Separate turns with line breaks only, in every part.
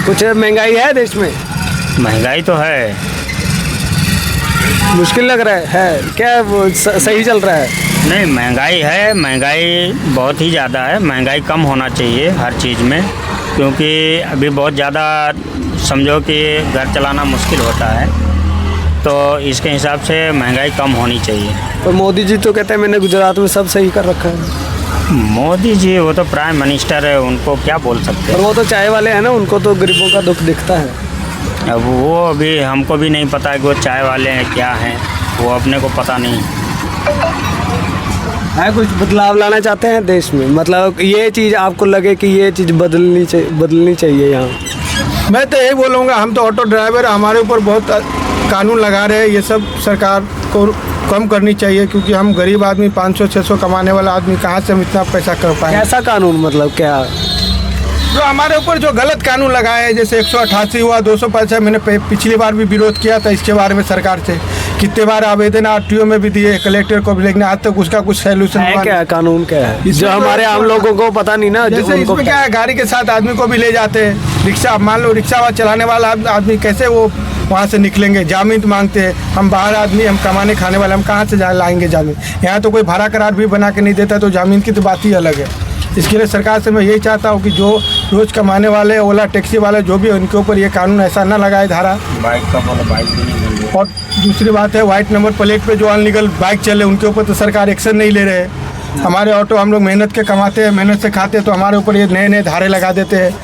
कुछ महंगाई है देश में?
महंगाई तो है।
मुश्किल लग रहा है क्या? वो सही चल रहा है?
नहीं, महंगाई है, महंगाई बहुत ही ज़्यादा है। महंगाई कम होना चाहिए हर चीज़ में, क्योंकि अभी बहुत ज़्यादा समझो कि घर चलाना मुश्किल होता है, तो इसके हिसाब से महंगाई कम होनी चाहिए।
और मोदी जी तो कहते हैं मैंने गुजरात में सब सही कर रखा है।
मोदी जी वो तो प्राइम मिनिस्टर है, उनको क्या बोल सकते
और
हैं।
वो तो चाय वाले हैं ना, उनको तो गरीबों का दुख दिखता है।
अब वो अभी हमको भी नहीं पता है कि वो चाय वाले हैं क्या हैं, वो अपने को पता नहीं।
है कुछ बदलाव लाना चाहते हैं देश में? मतलब ये चीज़ आपको लगे कि ये चीज़ बदलनी चाहिए यहाँ?
मैं तो यही बोलूँगा, हम तो ऑटो ड्राइवर, हमारे ऊपर बहुत कानून लगा रहे हैं। ये सब सरकार को कम करनी चाहिए, क्योंकि हम गरीब आदमी 500-600 कमाने वाला आदमी कहाँ से हम इतना पैसा कर पाए।
कैसा कानून मतलब क्या?
जो हमारे ऊपर जो गलत कानून लगाए हैं, जैसे 188 हुआ, 200 पैसा, मैंने पिछली बार भी विरोध किया था इसके बारे में सरकार से। कितने बार आवेदन आरटीओ में भी दिए, कलेक्टर को भी, लेकिन आज तक उसका कुछ सोल्यूशन
है क्या? कानून क्या है जो हमारे आम लोगों को पता नहीं ना?
जैसे इसमें क्या है, गाड़ी के साथ आदमी को भी ले जाते हैं। रिक्शा, मान लो रिक्शा चलाने वाला आदमी कैसे वो वहाँ से निकलेंगे? जामीन मांगते हैं। हम बाहर आदमी, हम कमाने खाने वाले, हम कहाँ से लाएंगे जामीन? यहाँ तो कोई भाड़ा करार भी बना के नहीं देता, तो जामीन की तो बात ही अलग है। इसके लिए सरकार से मैं यही चाहता हूँ कि जो रोज़ कमाने वाले, ओला टैक्सी वाले जो भी, उनके ऊपर ये कानून ऐसा ना लगाए धारा।
बाइक का बोलो, बाइक भी नहीं मिल रही।
और दूसरी बात है, वाइट नंबर प्लेट पे जो अनलीगल बाइक चले उनके ऊपर तो सरकार एक्शन नहीं ले रहे है। हमारे ऑटो, हम लोग मेहनत के कमाते हैं, मेहनत से खाते हैं, तो हमारे ऊपर ये नए नए धारे लगा देते हैं।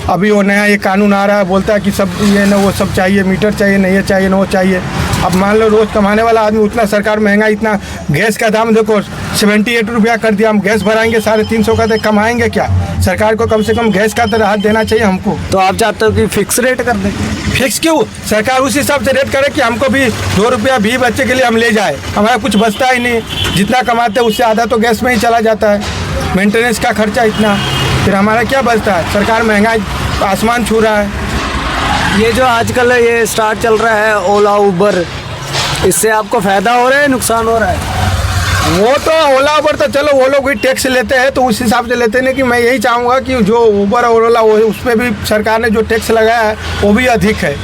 अभी वो नया ये कानून आ रहा है, बोलता है कि सब ये न वो सब चाहिए, मीटर चाहिए, नहीं ये चाहिए, न वो चाहिए। अब मान लो रोज़ कमाने वाला आदमी, उतना सरकार महंगा, इतना गैस का दाम देखो 78 रुपया कर दिया। हम गैस भराएंगे 350 का, तो कमाएंगे क्या? सरकार को कम से कम गैस का तो राहत देना चाहिए हमको।
तो आप चाहते हो कि फिक्स रेट कर दें?
फिक्स क्यों? सरकार उस हिसाब से रेट करे कि हमको भी 2 रुपया भी बच्चे के लिए हम ले जाए। हमारा कुछ बचता ही नहीं, जितना कमाते हैं उससे आधा तो गैस में ही चला जाता है। मेंटेनेंस का खर्चा इतना, फिर हमारा क्या बचता है? सरकार महंगाई आसमान छू रहा है।
ये जो आजकल ये स्टार्ट चल रहा है ओला उबर, इससे आपको फ़ायदा हो रहा है, नुकसान हो रहा है?
वो तो ओला उबर तो चलो वो लोग भी टैक्स लेते हैं, तो उस हिसाब से लेते नहीं। कि मैं यही चाहूँगा कि जो उबर और ओला, वो उस पर भी सरकार ने जो टैक्स लगाया है वो भी अधिक है।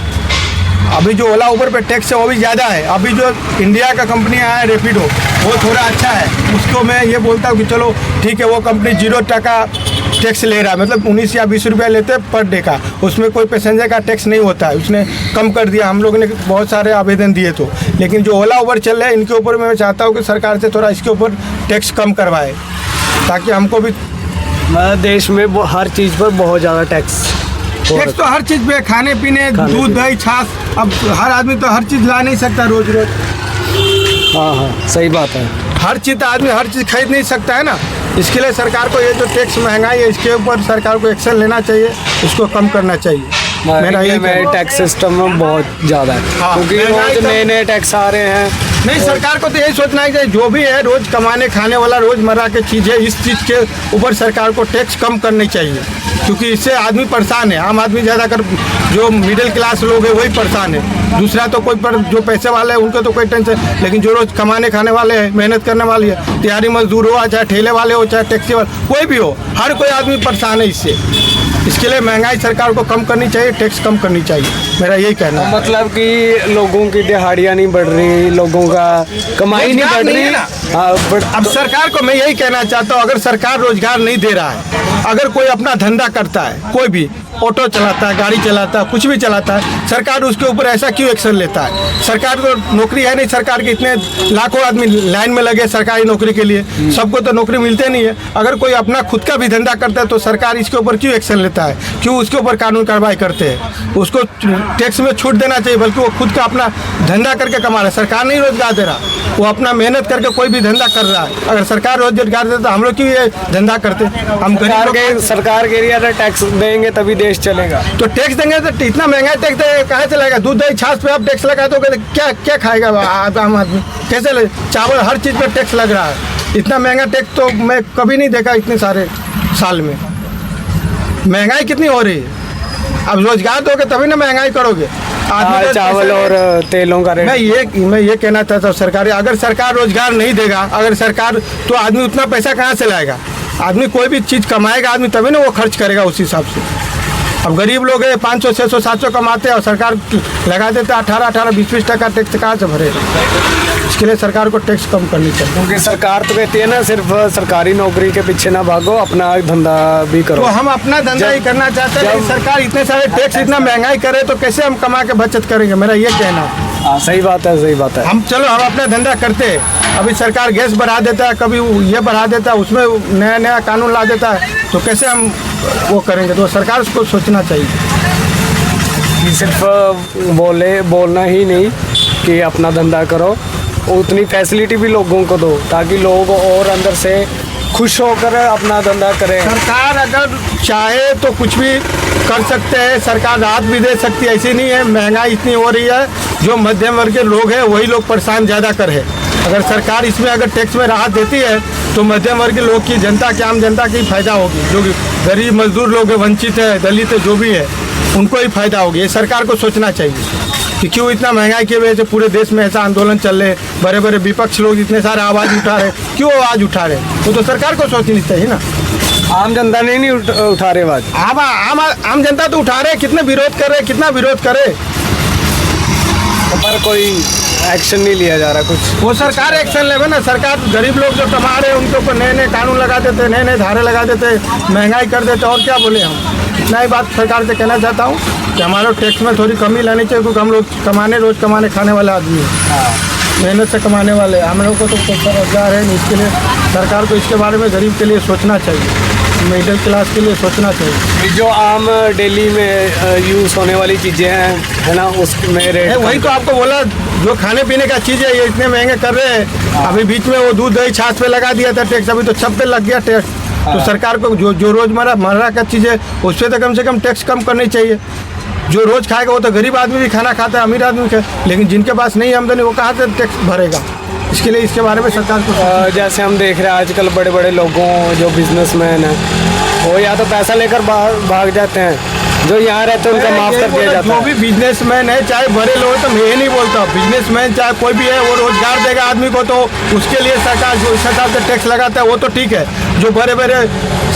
अभी जो ओला उबर पे टैक्स है वो भी ज़्यादा है। अभी जो इंडिया का कंपनी आया है रैपिडो, वो थोड़ा अच्छा है। उसको मैं ये बोलता हूँ कि चलो ठीक है, वो कंपनी 0% टैक्स ले रहा है, मतलब 19 या 20 रुपया लेते हैं पर डे का। उसमें कोई पैसेंजर का टैक्स नहीं होता है, उसने कम कर दिया। हम लोगों ने बहुत सारे आवेदन दिए तो। लेकिन जो ओला उबर चल रहे हैं, इनके ऊपर मैं चाहता हूँ कि सरकार से थोड़ा इसके ऊपर टैक्स कम करवाए, ताकि हमको भी।
देश में हर चीज़ पर बहुत ज़्यादा टैक्स
तो हर चीज़ पे, खाने पीने, दूध दही छाछ। अब हर आदमी तो हर चीज़ ला नहीं सकता रोज रोज।
हाँ, सही बात है।
हर चीज़ आदमी हर चीज़ खरीद नहीं सकता है ना। इसके लिए सरकार को ये जो टैक्स महंगाई है, इसके ऊपर सरकार को एक्शन लेना चाहिए, इसको कम करना चाहिए। मेरा ये
टैक्स सिस्टम में बहुत ज़्यादा है, क्योंकि रोज नए नए टैक्स आ रहे हैं।
नहीं, सरकार को तो यही सोचना है कि जो भी है रोज कमाने खाने वाला, रोजमर्रा की चीज़ है, इस चीज़ के ऊपर सरकार को टैक्स कम करनी चाहिए, क्योंकि इससे आदमी परेशान है। आम आदमी ज़्यादातर जो मिडिल क्लास लोग हैं वही परेशान है। दूसरा तो कोई पर जो पैसे वाले हैं उनको तो कोई टेंशन, लेकिन जो रोज कमाने खाने वाले हैं, मेहनत करने वाली है, दिहाड़ी मजदूर हो, चाहे ठेले वाले हो, चाहे टैक्सी वाले, कोई भी हो, हर कोई आदमी परेशान है इससे। इसके लिए महंगाई सरकार को कम करनी चाहिए, टैक्स कम करनी चाहिए, मेरा यही कहना है।
मतलब कि लोगों की दिहाड़ियाँ नहीं बढ़ रही, लोगों का कमाई नहीं बढ़ रही।
अब सरकार को मैं यही कहना चाहता हूँ, अगर सरकार रोजगार नहीं दे रहा है, अगर कोई अपना धंधा करता है, कोई भी ऑटो चलाता है, गाड़ी चलाता है, कुछ भी चलाता है, सरकार उसके ऊपर ऐसा क्यों एक्शन लेता है? सरकार को नौकरी है नहीं, सरकार के इतने लाखों आदमी लाइन में लगे सरकारी नौकरी के लिए, सबको तो नौकरी मिलते नहीं है। अगर कोई अपना खुद का भी धंधा करता है तो सरकार इसके ऊपर क्यों एक्शन लेता है? क्यों उसके ऊपर कानून कार्रवाई करते हैं? उसको टैक्स में छूट देना चाहिए, बल्कि वो खुद का अपना धंधा करके कमा रहा है। सरकार नहीं रोजगार दे रहा, वो अपना मेहनत करके कोई भी धंधा कर रहा है। अगर सरकार रोजगार देता तो हम लोग क्यों ये धंधा करते? हम
सरकार के लिए टैक्स देंगे तभी देश चलेगा।
तो टैक्स देंगे तो इतना महंगा टैक्स देंगे, कहाँ चलेगा? दूध दही छाछ पे आप टैक्स लगा तो क्या क्या खाएगा आम आदमी? कैसे ले? चावल हर चीज़ पे टैक्स लग रहा है। इतना महंगा टैक्स तो मैं कभी नहीं देखा इतने सारे साल में। महंगाई कितनी हो रही है? अब रोजगार दोगे तभी ना महंगाई करोगे।
चावल और तेलों का रेट।
मैं ये कहना चाहता हूँ सरकार, अगर सरकार रोजगार नहीं देगा, अगर सरकार, तो आदमी उतना पैसा कहाँ से लाएगा? आदमी कोई भी चीज़ कमाएगा आदमी, तभी ना वो खर्च करेगा उस हिसाब से। अब गरीब लोग है 500 600 700 कमाते हैं और सरकार लगा देते हैं 18 20 टका टैक्स कहाँ से भरेगा। इसके लिए सरकार को टैक्स कम करनी चाहिए।
क्योंकि सरकार तो कहती है ना सिर्फ सरकारी नौकरी के पीछे ना भागो, अपना धंधा भी करो।
तो हम अपना धंधा ही करना चाहते हैं, लेकिन सरकार इतने सारे टैक्स इतना महंगाई करे तो कैसे हम कमा के बचत करेंगे, मेरा ये कहना है।
हाँ सही बात है, सही बात है।
हम अपना धंधा करते हैं, अभी सरकार गैस बढ़ा देता है, कभी ये बढ़ा देता है, उसमें नया नया कानून ला देता है, तो कैसे हम वो करेंगे। तो सरकार उसको सोचना चाहिए
कि सिर्फ बोलना ही नहीं कि अपना धंधा करो, उतनी फैसिलिटी भी लोगों को दो ताकि लोग और अंदर से खुश होकर अपना धंधा करें।
सरकार अगर चाहे तो कुछ भी कर सकते हैं, सरकार राहत भी दे सकती है, ऐसी नहीं है। महंगाई इतनी हो रही है, जो मध्यम वर्ग के लोग हैं वही लोग परेशान ज़्यादा कर है। अगर सरकार इसमें अगर टैक्स में राहत देती है तो मध्यम वर्ग के लोग की, जनता की, आम जनता की फ़ायदा होगी। जो गरीब मजदूर लोग हैं, वंचित है, दलित है, जो भी है, उनको ही फ़ायदा होगी। ये सरकार को सोचना चाहिए कि क्यों इतना महंगाई की वजह से पूरे देश में ऐसा आंदोलन चल रहे, बड़े बड़े विपक्ष लोग इतने सारे आवाज़ उठा रहे, क्यों आवाज़ उठा रहे, वो तो सरकार को सोचनी चाहिए ना।
आम जनता नहीं उठा रहे आवाज़।
आम जनता तो उठा रहे, कितने विरोध कर रहे, कितना विरोध करे,
पर कोई एक्शन नहीं लिया जा रहा कुछ।
वो सरकार एक्शन लेवे ना। सरकार गरीब लोग जो कमा रहे हैं उनके ऊपर नए नए कानून लगा देते, नए नए धारे लगा देते, महंगाई कर देते, और क्या बोले हम। इतना ही बात सरकार से कहना चाहता हूँ कि हमारे टैक्स में थोड़ी कमी लानी चाहिए, क्योंकि हम लोग रोज़ कमाने खाने वाले आदमी हैं, मेहनत से कमाने वाले। हम लोग को तो कोई रोजगार है नहीं, इसके लिए सरकार को इसके बारे में गरीब के लिए सोचना चाहिए, मिडिल क्लास के लिए सोचना चाहिए।
जो आम डेली में यूज़ होने वाली चीज़ें हैं, है ना, उसमें रेट
वही तो आपको बोला, जो खाने पीने का चीज़ है ये इतने महंगे कर रहे हैं। अभी बीच में वो दूध दही छाछ पे लगा दिया था टैक्स, अभी तो सब पे लग गया टैक्स। तो सरकार को जो रोजमर्रा का चीज़ है उस पर तो कम से कम टैक्स कम करनी चाहिए। जो रोज़ खाएगा वो तो गरीब आदमी भी खाना खाता है, अमीर आदमी का, लेकिन जिनके पास नहीं आमदनी वो कहाँ से टैक्स भरेगा। इसके लिए इसके बारे में सरकार को
जैसे हम देख रहे हैं आजकल बड़े बड़े लोगों, जो बिजनेसमैन हैं, वो या तो पैसा लेकर भाग जाते हैं, जो यहाँ रहते हैं उनका माफ़ कर दिया जाता है।
जो भी बिजनेसमैन है, चाहे बड़े लोग, तो मैं ये नहीं बोलता बिजनेसमैन चाहे कोई भी है, वो रोजगार देगा आदमी को, तो उसके लिए सरकार जो इस हिसाब से टैक्स लगाता है वो तो ठीक है। जो बड़े बड़े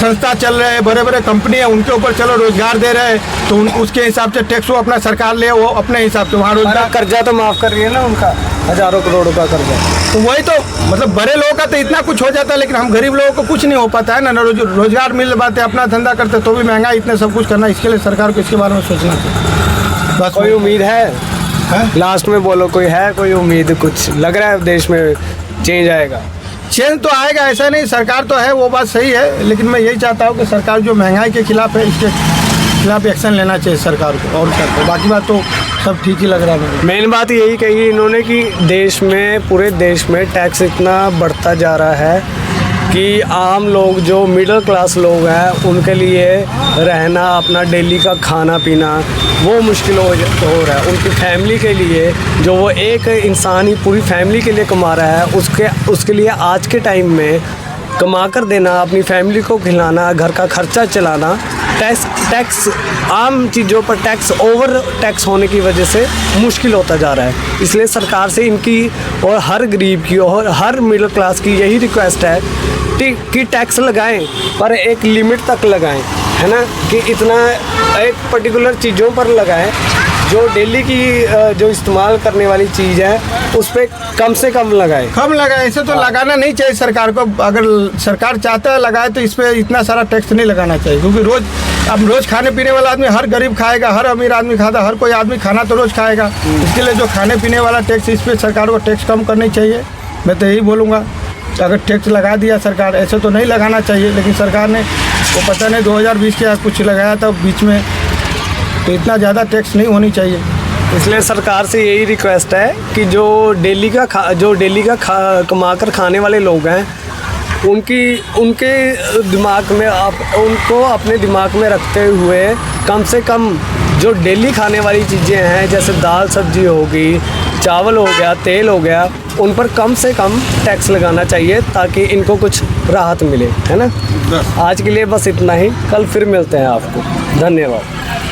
संस्था चल रहे हैं, बड़े बड़े कंपनी है, उनके ऊपर चलो रोजगार दे रहे हैं, तो उसके हिसाब से टैक्स वो अपना सरकार ले, वो अपने हिसाब से वहाँ रोजगार।
कर्जा तो माफ़ कर रही है ना उनका, हज़ारों करोड़ों का कर्जा।
तो वही तो मतलब बड़े लोगों का तो इतना कुछ हो जाता है, लेकिन हम गरीब लोगों को कुछ नहीं हो पाता है ना। रोजगार मिल पाते, अपना धंधा करते, तो भी महंगाई इतने सब कुछ करना। इसके लिए सरकार को इसके बारे में सोचना चाहिए। बस
कोई उम्मीद है? लास्ट में बोलो, कोई है कोई उम्मीद? कुछ लग रहा है देश में चेंज आएगा?
चेंज तो आएगा, ऐसा नहीं, सरकार तो है, वो बात सही है, लेकिन मैं यही चाहता हूँ कि सरकार जो महंगाई के खिलाफ है, इसके खिलाफ एक्शन लेना चाहिए सरकार को। और क्या, तो बाकी बात तो सब ठीक ही लग रहा है।
मेन बात यही कही इन्होंने कि देश में, पूरे देश में टैक्स इतना बढ़ता जा रहा है कि आम लोग, जो मिडिल क्लास लोग हैं, उनके लिए रहना, अपना डेली का खाना पीना वो मुश्किल हो रहा है। उनकी फैमिली के लिए, जो वो एक इंसान ही पूरी फैमिली के लिए कमा रहा है, उसके लिए आज के टाइम में कमा कर देना, अपनी फैमिली को खिलाना, घर का खर्चा चलाना, टैक्स आम चीज़ों पर ओवर टैक्स होने की वजह से मुश्किल होता जा रहा है। इसलिए सरकार से इनकी और हर गरीब की और हर मिडिल क्लास की यही रिक्वेस्ट है कि टैक्स लगाएं, पर एक लिमिट तक लगाएं, है ना, कि इतना एक पर्टिकुलर चीज़ों पर लगाएं, जो डेली की जो इस्तेमाल करने वाली चीज़ है उस पर कम से कम लगाए।
ऐसे तो लगाना नहीं चाहिए सरकार को। अगर सरकार चाहता है लगाए तो इस पर इतना सारा टैक्स नहीं लगाना चाहिए, क्योंकि रोज़ खाने पीने वाला आदमी, हर गरीब खाएगा, हर अमीर आदमी खाता, हर कोई आदमी खाना तो रोज़ खाएगा। इसके लिए जो खाने पीने वाला टैक्स, इस पर सरकार को टैक्स कम करनी चाहिए। मैं तो यही बोलूँगा, अगर टैक्स लगा दिया सरकार, ऐसे तो नहीं लगाना चाहिए, लेकिन सरकार ने वो पता नहीं 2020 के कुछ लगाया था बीच में, तो इतना ज़्यादा टैक्स नहीं होनी चाहिए।
इसलिए सरकार से यही रिक्वेस्ट है कि जो डेली का कमा कर खाने वाले लोग हैं, उनके दिमाग में उनको अपने दिमाग में रखते हुए कम से कम जो डेली खाने वाली चीज़ें हैं, जैसे दाल सब्जी हो गई, चावल हो गया, तेल हो गया, उन पर कम से कम टैक्स लगाना चाहिए ताकि इनको कुछ राहत मिले, है ना। आज के लिए बस इतना ही, कल फिर मिलते हैं आपको। धन्यवाद।